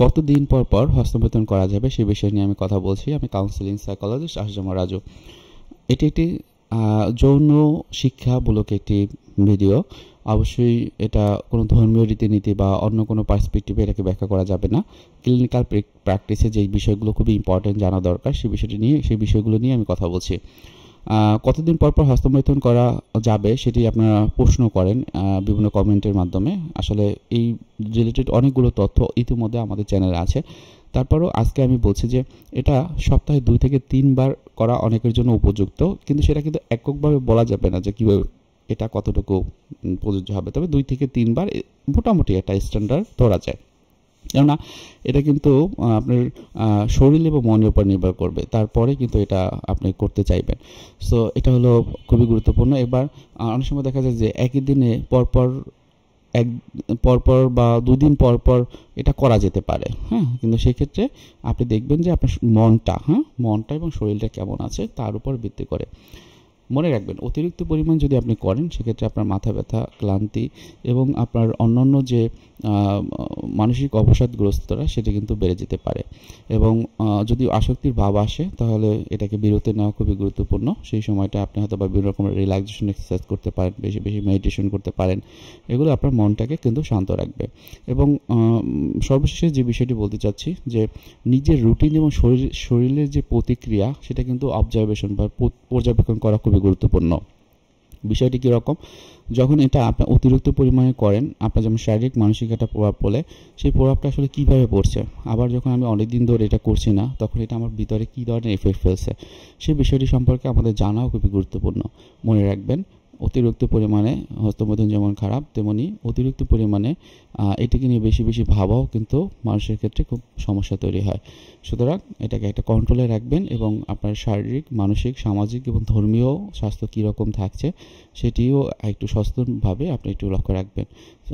কতদিন পর পর হস্তমৈথুন করা যাবে সে বিষয় নিয়ে আমি কথা বলছি। আমি কাউন্সিলিং সাইকোলজিস্ট আসজামা রাজু। এটি একটি যৌন শিক্ষামূলক একটি ভিডিও। অবশ্যই এটা কোনো ধর্মীয় রীতিনীতি বা অন্য কোনো পার্সপেক্টিভে এটাকে ব্যাখ্যা করা যাবে না। ক্লিনিক্যাল প্র্যাকটিসে যে বিষয়গুলো খুবই ইম্পর্টেন্ট জানা দরকার সেই বিষয়গুলো নিয়ে আমি কথা বলছি। কতদিন পর পর হস্তমৈথুন করা যাবে সেটি আপনারা প্রশ্ন করেন বিভিন্ন কমেন্টের মাধ্যমে। আসলে এই রিলেটেড অনেকগুলো তথ্য ইতিমধ্যে আমাদের চ্যানেলে আছে। তারপরও আজকে আমি বলছি যে এটা সপ্তাহে 2 থেকে 3 বার করা অনেকের জন্য উপযুক্ত, কিন্তু সেটা কিন্তু এককভাবে বলা যাবে না যে কীভাবে এটা কতটুকু প্রযোজ্য হবে। তবে 2 থেকে 3 বার মোটামুটি একটা স্ট্যান্ডার্ড ধরা যায়। কেননা এটা কিন্তু আপনার শরীর এবং মনের উপর নির্ভর করবে, তারপরে কিন্তু এটা আপনি করতে চাইবেন। সো এটা হলো খুবই গুরুত্বপূর্ণ। এবার অনেক সময় দেখা যায় যে একই দিনে পরপর বা 2 দিন পরপর এটা করা যেতে পারে, হ্যাঁ, কিন্তু সেক্ষেত্রে আপনি দেখবেন যে আপনার মনটা এবং শরীরটা কেমন আছে তার উপর ভিত্তি করে। মনে রাখবেন, অতিরিক্ত পরিমাণ যদি আপনি করেন সেক্ষেত্রে আপনার মাথা ব্যথা, ক্লান্তি এবং আপনার অন্যান্য যে মানসিক অবসাদগ্রস্ততা সেটা কিন্তু বেড়ে যেতে পারে। এবং যদি আসক্তির ভাব আসে তাহলে এটাকে বিরতি নেওয়া খুবই গুরুত্বপূর্ণ। সেই সময়টা আপনি হয়তো বা বিভিন্ন রকমের রিল্যাক্সেশন এক্সারসাইজ করতে পারেন, বেশি বেশি মেডিটেশন করতে পারেন। এগুলো আপনার মনটাকে কিন্তু শান্ত রাখবে। এবং সর্বশেষে যে বিষয়টি বলতে চাচ্ছি যে নিজের রুটিন এবং শরীরের যে প্রতিক্রিয়া সেটা কিন্তু অবজারভেশন বা পর্যবেক্ষণ করা খুবই গুরুত্বপূর্ণ। বিষয়টি কীরকম, যখন এটা আপনার অতিরিক্ত পরিমাণে করেন আপনার যেমন শারীরিক মানসিক একটা প্রভাব পড়ে, সেই প্রভাবটা আসলে কীভাবে পড়ছে। আবার যখন আমি অনেক দিন ধরে এটা করছি না তখন এটা আমার ভিতরে কী ধরনের এফেক্ট ফেলছে সেই বিষয়টি সম্পর্কে আমাদের জানাও খুবই গুরুত্বপূর্ণ। মনে রাখবেন, অতিরিক্ত পরিমাণে হস্তমৈথুন যেমন খারাপ, তেমনি অতিরিক্ত পরিমাণে এটিকে নিয়ে বেশি বেশি ভাবাও কিন্তু মানুষের ক্ষেত্রে খুব সমস্যা তৈরি হয়। সুতরাং এটাকে একটা কন্ট্রোলে রাখবেন এবং আপনার শারীরিক, মানসিক, সামাজিক এবং ধর্মীয় স্বাস্থ্য কীরকম থাকছে সেটিও একটু সচেতনভাবে আপনি একটু লক্ষ্য রাখবেন।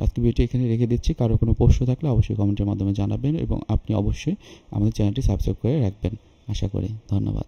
আজকে ভিডিওটি এখানে রেখে দিচ্ছি। কারো কোনো প্রশ্ন থাকলে অবশ্যই কমেন্টের মাধ্যমে জানাবেন এবং আপনি অবশ্যই আমাদের চ্যানেলটি সাবস্ক্রাইব করে রাখবেন আশা করি। ধন্যবাদ।